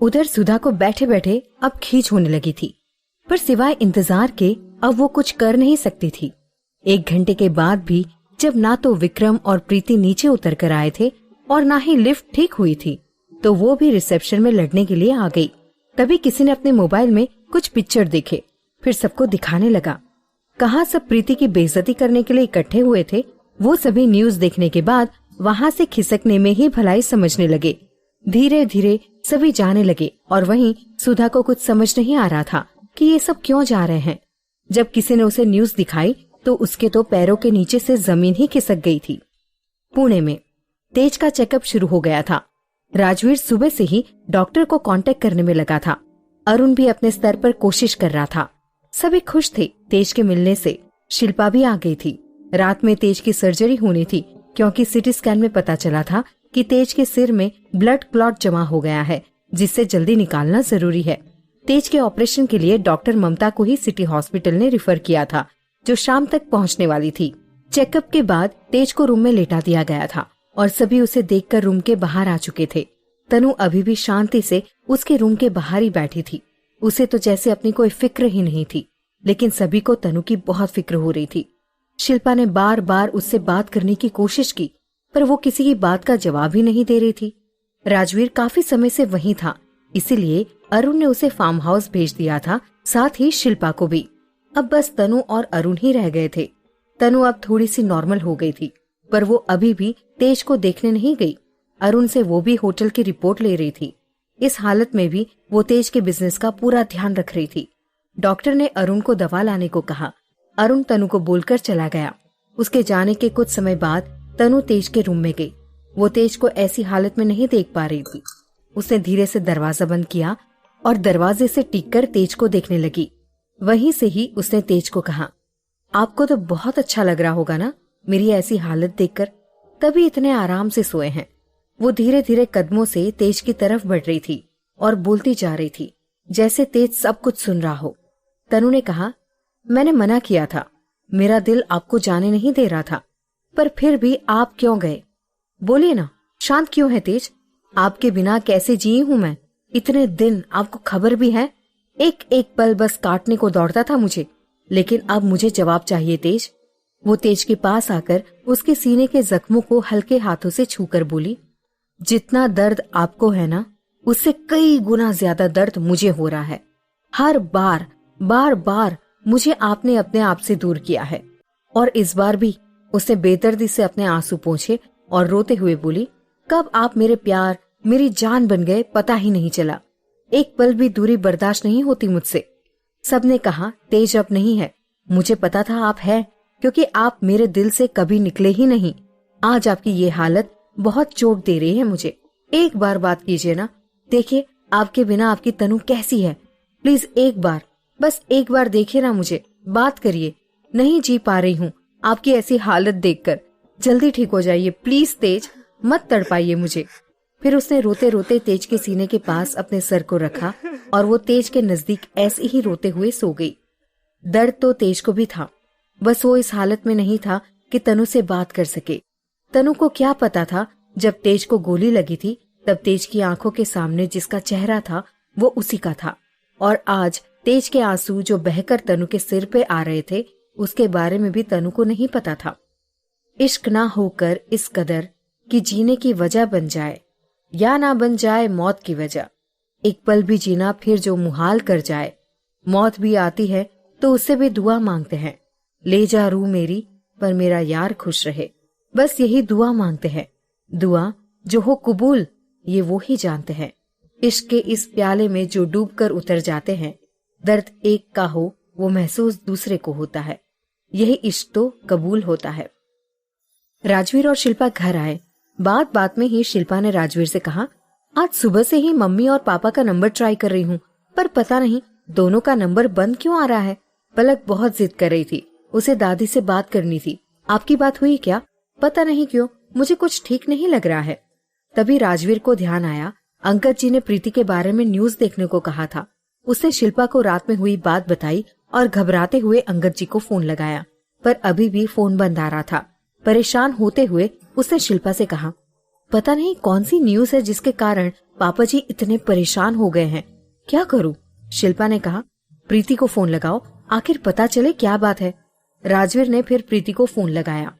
उधर सुधा को बैठे बैठे अब खींच होने लगी थी, पर सिवाय इंतजार के अब वो कुछ कर नहीं सकती थी। 1 घंटे के बाद भी जब ना तो विक्रम और प्रीति नीचे उतर कर आए थे और ना ही लिफ्ट ठीक हुई थी, तो वो भी रिसेप्शन में लड़ने के लिए आ गई। तभी किसी ने अपने मोबाइल में कुछ पिक्चर देखे, फिर सबको दिखाने लगा। कहाँ सब प्रीति की बेइज्जती करने के लिए इकट्ठे हुए थे, वो सभी न्यूज देखने के बाद वहाँ से खिसकने में ही भलाई समझने लगे। धीरे धीरे सभी जाने लगे और वहीं सुधा को कुछ समझ नहीं आ रहा था कि ये सब क्यों जा रहे हैं। जब किसी ने उसे न्यूज दिखाई तो उसके तो पैरों के नीचे से जमीन ही खिसक गई थी। पुणे में तेज का चेकअप शुरू हो गया था। राजवीर सुबह से ही डॉक्टर को कांटेक्ट करने में लगा था। अरुण भी अपने स्तर पर कोशिश कर रहा था। सभी खुश थे तेज के मिलने से। शिल्पा भी आ गई थी। रात में तेज की सर्जरी होनी थी, क्योंकि सिटी स्कैन में पता चला था कि तेज के सिर में ब्लड क्लॉट जमा हो गया है, जिससे जल्दी निकालना जरूरी है। तेज के ऑपरेशन के लिए डॉक्टर ममता को ही सिटी हॉस्पिटल ने रिफर किया था, जो शाम तक पहुंचने वाली थी। चेकअप के बाद तेज को रूम में लेटा दिया गया था और सभी उसे देखकर रूम के बाहर आ चुके थे। तनु अभी भी शांति से उसके रूम के बाहर ही बैठी थी। उसे तो जैसे अपनी कोई फिक्र ही नहीं थी, लेकिन सभी को तनु की बहुत फिक्र हो रही थी। शिल्पा ने बार बार उससे बात करने की कोशिश की, पर वो किसी की बात का जवाब ही नहीं दे रही थी। राजवीर काफी समय से वहीं था, इसीलिए अरुण ने उसे फार्म हाउस भेज दिया था, साथ ही शिल्पा को भी। अब बस तनु और अरुण ही रह गए थे। तनु अब थोड़ी सी नॉर्मल हो गई थी, पर वो अभी भी तेज को देखने नहीं गई। अरुण से वो भी होटल की रिपोर्ट ले रही थी। इस हालत में भी वो तेज के बिजनेस का पूरा ध्यान रख रही थी। डॉक्टर ने अरुण को दवा लाने को कहा। अरुण तनु को बोलकर चला गया। उसके जाने के कुछ समय बाद तनु तेज के रूम में गई। वो तेज को ऐसी हालत में नहीं देख पा रही थी। उसने धीरे से दरवाजा बंद किया और दरवाजे से टिककर तेज को देखने लगी। वहीं से ही उसने तेज को कहा, आपको तो बहुत अच्छा लग रहा होगा ना मेरी ऐसी हालत देखकर, तभी इतने आराम से सोए हैं। वो धीरे धीरे कदमों से तेज की तरफ बढ़ रही थी और बोलती जा रही थी, जैसे तेज सब कुछ सुन रहा हो। तनु ने कहा, मैंने मना किया था, मेरा दिल आपको जाने नहीं दे रहा था, पर फिर भी आप क्यों गए? बोलिए ना, शांत क्यों है तेज? आपके बिना कैसे जी हूं मैं? इतने दिन आपको खबर भी है? एक एक पल बस काटने को दौड़ता था मुझे, लेकिन अब मुझे जवाब चाहिए तेज। वो तेज के पास आकर उसके सीने के जख्मों को हल्के हाथों से छूकर बोली, जितना दर्द आपको है ना, उससे कई गुना ज्यादा दर्द मुझे हो रहा है। हर बार बार बार मुझे आपने अपने आप से दूर किया है, और इस बार भी। उसने बेदर्दी से अपने आंसू पोंछे और रोते हुए बोली, कब आप मेरे प्यार, मेरी जान बन गए पता ही नहीं चला। एक पल भी दूरी बर्दाश्त नहीं होती मुझसे। सबने कहा तेज अब नहीं है, मुझे पता था आप है, क्योंकि आप मेरे दिल से कभी निकले ही नहीं। आज आपकी ये हालत बहुत चोट दे रही है मुझे। एक बार बात कीजिए ना, देखिए आपके बिना आपकी तनु कैसी है। प्लीज एक बार, बस एक बार देखिए ना मुझे, बात करिए। नहीं जी पा रही हूँ आपकी ऐसी हालत देखकर। जल्दी ठीक हो जाइए प्लीज तेज, मत तड़पाइए मुझे। फिर उसने रोते रोते तेज के सीने के पास अपने सर को रखा और वो तेज के नजदीक ऐसे ही रोते हुए सो गई। दर्द तो तेज को भी था, बस वो इस हालत में नहीं था कि तनु से बात कर सके। तनु को क्या पता था, जब तेज को गोली लगी थी तब तेज की आंखों के सामने जिसका चेहरा था वो उसी का था, और आज तेज के आंसू जो बहकर तनु के सिर पे आ रहे थे, उसके बारे में भी तनु को नहीं पता था। इश्क ना होकर इस कदर कि जीने की वजह बन जाए, या ना बन जाए मौत की वजह। एक पल भी जीना फिर जो मुहाल कर जाए। मौत भी आती है तो उससे भी दुआ मांगते हैं, ले जा रूह मेरी पर मेरा यार खुश रहे। बस यही दुआ मांगते हैं। दुआ जो हो कबूल ये वो ही जानते हैं। इश्क के इस प्याले में जो डूब कर उतर जाते हैं, दर्द एक का हो वो महसूस दूसरे को होता है। यही इश्क तो कबूल होता है। राजवीर और शिल्पा घर आए। बात बात में ही शिल्पा ने राजवीर से कहा, आज सुबह से ही मम्मी और पापा का नंबर ट्राई कर रही हूँ, पर पता नहीं दोनों का नंबर बंद क्यों आ रहा है। पलक बहुत जिद कर रही थी, उसे दादी से बात करनी थी। आपकी बात हुई क्या? पता नहीं क्यों मुझे कुछ ठीक नहीं लग रहा है। तभी राजवीर को ध्यान आया, अंकल जी ने प्रीति के बारे में न्यूज देखने को कहा था। उसने शिल्पा को रात में हुई बात बताई और घबराते हुए अंकल जी को फोन लगाया, पर अभी भी फोन बंद आ रहा था। परेशान होते हुए उसने शिल्पा से कहा, पता नहीं कौन सी न्यूज है जिसके कारण पापा जी इतने परेशान हो गए हैं, क्या करूं? शिल्पा ने कहा, प्रीति को फोन लगाओ, आखिर पता चले क्या बात है। राजवीर ने फिर प्रीति को फोन लगाया।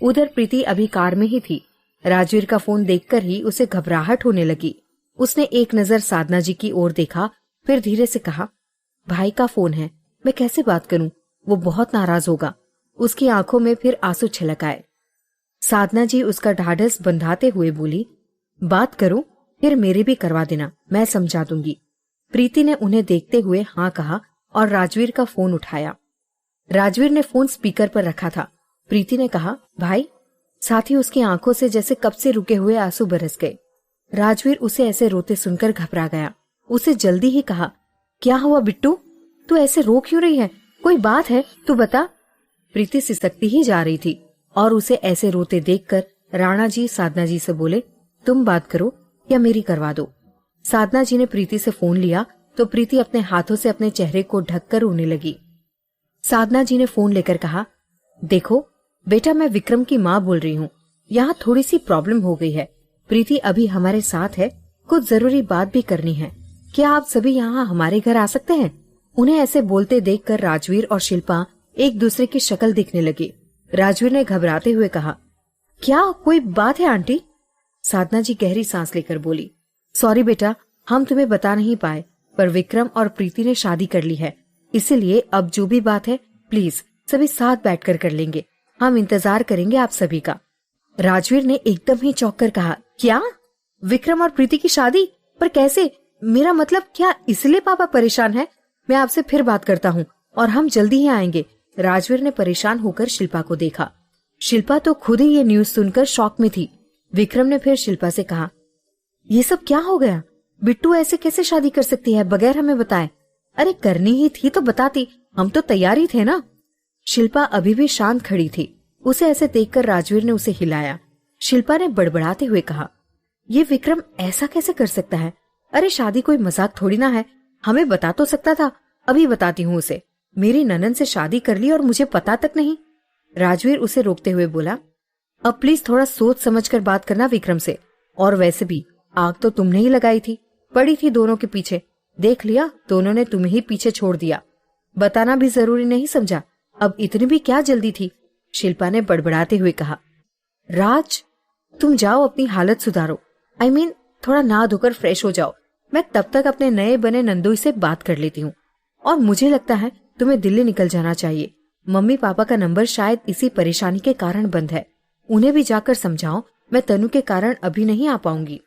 उधर प्रीति अभी कार में ही थी। राजवीर का फोन देखकर ही उसे घबराहट होने लगी। उसने एक नजर साधना जी की ओर देखा, फिर धीरे से कहा, भाई का फोन है, मैं कैसे बात करूं? वो बहुत नाराज होगा। उसकी आंखों में फिर आंसू छलक आए। साधना जी उसका ढाढ़स बंधाते हुए बोली, बात करो, फिर मेरे भी करवा देना, मैं समझा दूंगी। प्रीति ने उन्हें देखते हुए हाँ कहा और राजवीर का फोन उठाया। राजवीर ने फोन स्पीकर पर रखा था। प्रीति ने कहा, भाई। साथ ही उसकी आंखों से जैसे कब से रुके हुए आंसू बरस गए। राजवीर उसे ऐसे रोते सुनकर घबरा गया। उसे जल्दी ही कहा, क्या हुआ बिट्टू, तू ऐसे रो क्यों रही है? कोई बात है, तू बता। प्रीति सिसकती ही जा रही थी और उसे ऐसे रोते देखकर राणा जी साधना जी से बोले, तुम बात करो या मेरी करवा दो। साधना जी ने प्रीति से फोन लिया तो प्रीति अपने हाथों से अपने चेहरे को ढककर रोने लगी। साधना जी ने फोन लेकर कहा, देखो बेटा, मैं विक्रम की माँ बोल रही हूँ। यहाँ थोड़ी सी प्रॉब्लम हो गई है। प्रीति अभी हमारे साथ है, कुछ जरूरी बात भी करनी है। क्या आप सभी यहाँ हमारे घर आ सकते हैं? उन्हें ऐसे बोलते देखकर राजवीर और शिल्पा एक दूसरे की शक्ल देखने लगे। राजवीर ने घबराते हुए कहा, क्या कोई बात है आंटी? साधना जी गहरी सांस लेकर बोली, सॉरी बेटा, हम तुम्हें बता नहीं पाए, पर विक्रम और प्रीति ने शादी कर ली है, इसीलिए अब जो भी बात है प्लीज सभी साथ बैठकर कर लेंगे। हम इंतजार करेंगे आप सभी का। राजवीर ने एकदम ही चौंक कर कहा, क्या? विक्रम और प्रीति की शादी? पर कैसे? मेरा मतलब क्या इसलिए पापा परेशान है? मैं आपसे फिर बात करता हूँ और हम जल्दी ही आएंगे। राजवीर ने परेशान होकर शिल्पा को देखा। शिल्पा तो खुद ही ये न्यूज सुनकर शॉक में थी। विक्रम ने फिर शिल्पा से कहा, ये सब क्या हो गया? बिट्टू ऐसे कैसे शादी कर सकती है बगैर हमें बताए? अरे करनी ही थी तो बताती, हम तो तैयार ही थे ना। शिल्पा अभी भी शांत खड़ी थी। उसे ऐसे देखकर राजवीर ने उसे हिलाया। शिल्पा ने बड़बड़ाते हुए कहा, ये विक्रम ऐसा कैसे कर सकता है? अरे शादी कोई मजाक थोड़ी ना है, हमें बता तो सकता था। अभी बताती हूँ उसे। मेरी ननन से शादी कर ली और मुझे पता तक नहीं। राजवीर उसे रोकते हुए बोला, अब प्लीज थोड़ा सोच समझकर बात करना विक्रम से। और वैसे भी आग तो तुमने ही लगाई थी, पड़ी थी दोनों के पीछे। देख लिया, दोनों ने तुम्हें ही पीछे छोड़ दिया। बताना भी जरूरी नहीं समझा, अब इतनी भी क्या जल्दी थी? शिल्पा ने बड़बड़ाते हुए कहा, राज तुम जाओ अपनी हालत सुधारो। I mean, थोड़ा नहा धोकर फ्रेश हो जाओ। मैं तब तक अपने नए बने नंदोई से बात कर लेती हूँ। और मुझे लगता है तुम्हें दिल्ली निकल जाना चाहिए। मम्मी पापा का नंबर शायद इसी परेशानी के कारण बंद है। उन्हें भी जाकर समझाओ, मैं तनु के कारण अभी नहीं आ पाऊंगी।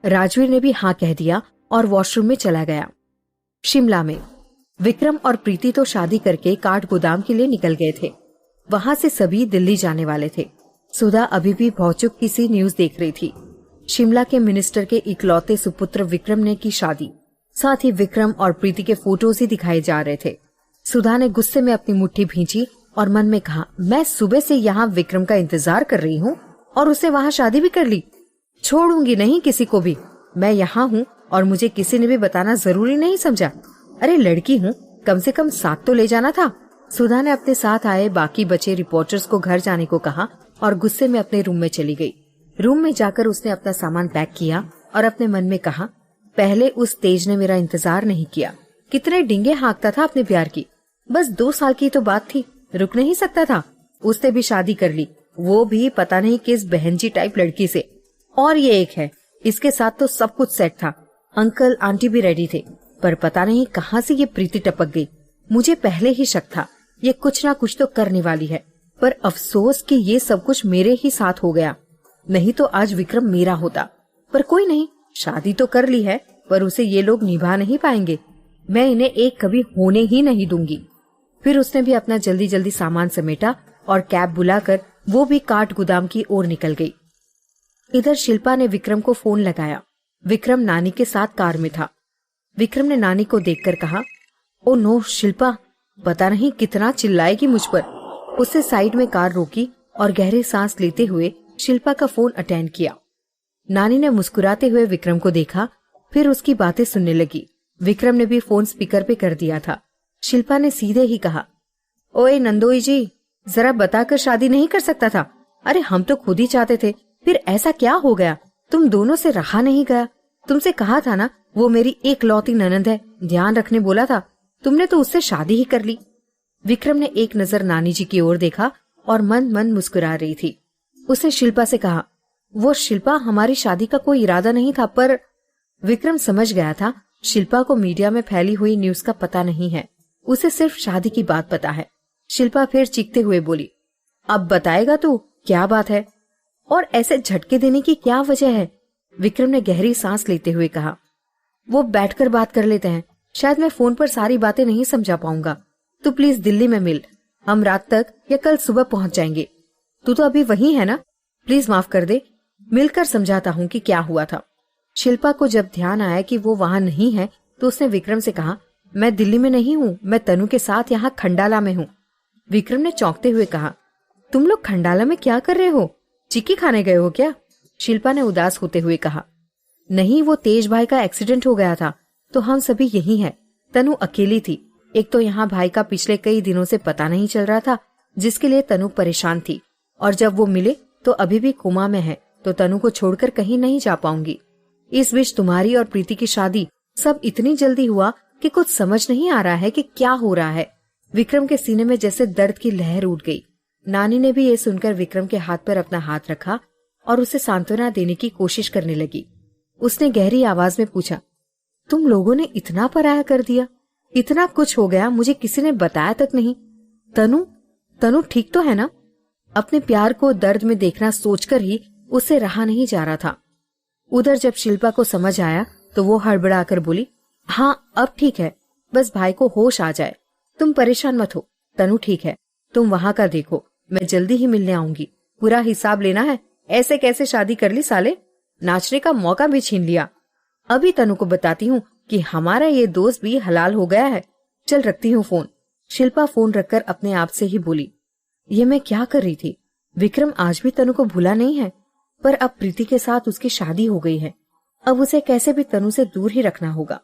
राजवीर ने भी हाँ कह दिया और वॉशरूम में चला गया। शिमला में विक्रम और प्रीति तो शादी करके काठ गोदाम के लिए निकल गए थे। वहां से सभी दिल्ली जाने वाले थे। सुधा अभी भी भौचुक की सी न्यूज देख रही थी। शिमला के मिनिस्टर के इकलौते सुपुत्र विक्रम ने की शादी। साथ ही विक्रम और प्रीति के फोटोज ही दिखाए जा रहे थे। सुधा ने गुस्से में अपनी मुट्ठी भींची और मन में कहा, मैं सुबह से यहाँ विक्रम का इंतजार कर रही हूँ और उसे वहाँ शादी भी कर ली। छोड़ूंगी नहीं किसी को भी। मैं यहाँ हूँ और मुझे किसी ने भी बताना जरूरी नहीं समझा। अरे लड़की हूँ, कम से कम साथ तो ले जाना था। सुधा ने अपने साथ आए बाकी बचे रिपोर्टर्स को घर जाने को कहा और गुस्से में अपने रूम में चली गई। रूम में जाकर उसने अपना सामान पैक किया और अपने मन में कहा, पहले उस तेज ने मेरा इंतजार नहीं किया। कितने डिंगे हाँकता था अपने प्यार की। बस 2 साल की तो बात थी, रुक नहीं सकता था। उसने भी शादी कर ली, वो भी पता नहीं किस बहनजी टाइप लड़की से। और ये एक है, इसके साथ तो सब कुछ सेट था। अंकल आंटी भी रेडी थे, पर पता नहीं कहाँ से ये प्रीति टपक गई। मुझे पहले ही शक था, ये कुछ ना कुछ तो करने वाली है। पर अफसोस कि ये सब कुछ मेरे ही साथ हो गया, नहीं तो आज विक्रम मेरा होता। पर कोई नहीं, शादी तो कर ली है, पर उसे ये लोग निभा नहीं पाएंगे। मैं इन्हें एक कभी होने ही नहीं दूंगी। फिर उसने भी अपना जल्दी जल्दी सामान समेटा और कैब बुलाकर वो भी काठ गोदाम की ओर निकल गई। इधर शिल्पा ने विक्रम को फोन लगाया। विक्रम नानी के साथ कार में था। विक्रम ने नानी को देखकर कहा, ओ नो शिल्पा, पता नहीं कितना चिल्लाएगी मुझ पर। उससे साइड में कार रोकी और गहरी सांस लेते हुए शिल्पा का फोन अटेंड किया। नानी ने मुस्कुराते हुए विक्रम को देखा, फिर उसकी बातें सुनने लगी। विक्रम ने भी फोन स्पीकर पे कर दिया था। शिल्पा ने सीधे ही कहा, ओए नंदोई जी, जरा बताकर शादी नहीं कर सकता था? अरे हम तो खुद ही चाहते थे, फिर ऐसा क्या हो गया? तुम दोनों से रहा नहीं गया। तुमसे कहा था ना, वो मेरी एकलौती ननद है, ध्यान रखने बोला था, तुमने तो उससे शादी ही कर ली। विक्रम ने एक नजर नानी जी की ओर देखा और मन मन मुस्कुरा रही थी। उसने शिल्पा से कहा, वो शिल्पा, हमारी शादी का कोई इरादा नहीं था, पर विक्रम समझ गया था शिल्पा को मीडिया में फैली हुई न्यूज का पता नहीं है, उसे सिर्फ शादी की बात पता है। शिल्पा फिर चीखते हुए बोली, अब बताएगा तू, क्या बात है और ऐसे झटके देने की क्या वजह है? विक्रम ने गहरी सांस लेते हुए कहा, वो बैठकर बात कर लेते हैं, शायद मैं फोन पर सारी बातें नहीं समझा पाऊंगा। तू प्लीज दिल्ली में मिल, हम रात तक या कल सुबह पहुंच जाएंगे। तू तो अभी वहीं है ना, प्लीज माफ कर दे, मिलकर समझाता हूँ कि क्या हुआ था। शिल्पा को जब ध्यान आया कि वो वहां नहीं है तो उसने विक्रम से कहा, मैं दिल्ली में नहीं हूँ, मैं तनु के साथ यहाँ खंडाला में हूँ। विक्रम ने चौंकते हुए कहा, तुम लोग खंडाला में क्या कर रहे हो? चिक्की खाने गए हो क्या? शिल्पा ने उदास होते हुए कहा, नहीं, वो तेज भाई का एक्सीडेंट हो गया था तो हम सभी यही हैं। तनु अकेली थी, एक तो यहाँ भाई का पिछले कई दिनों से पता नहीं चल रहा था, जिसके लिए तनु परेशान थी, और जब वो मिले तो अभी भी कोमा में है, तो तनु को छोड़कर कहीं नहीं जा पाऊंगी। इस बीच तुम्हारी और प्रीति की शादी, सब इतनी जल्दी हुआ कि कुछ समझ नहीं आ रहा है कि क्या हो रहा है। विक्रम के सीने में जैसे दर्द की लहर उठ गई। नानी ने भी ये सुनकर विक्रम के हाथ पर अपना हाथ रखा और उसे सांत्वना देने की कोशिश करने लगी। उसने गहरी आवाज में पूछा, तुम लोगों ने इतना पराया कर दिया, इतना कुछ हो गया, मुझे किसी ने बताया तक नहीं। तनु ठीक तो है ना? अपने प्यार को दर्द में देखना सोचकर ही उसे रहा नहीं जा रहा था। उधर जब शिल्पा को समझ आया तो वो हड़बड़ाकर बोली, हाँ अब ठीक है, बस भाई को होश आ जाए, तुम परेशान मत हो, तनु ठीक है, तुम वहां का देखो, मैं जल्दी ही मिलने आऊंगी। पूरा हिसाब लेना है, ऐसे कैसे शादी कर ली साले, नाचने का मौका भी छीन लिया। अभी तनु को बताती हूँ कि हमारा ये दोस्त भी हलाल हो गया है। चल रखती हूँ फोन। शिल्पा फोन रखकर अपने आप से ही बोली, ये मैं क्या कर रही थी? विक्रम आज भी तनु को भूला नहीं है, पर अब प्रीति के साथ उसकी शादी हो गई है, अब उसे कैसे भी तनु से दूर ही रखना होगा।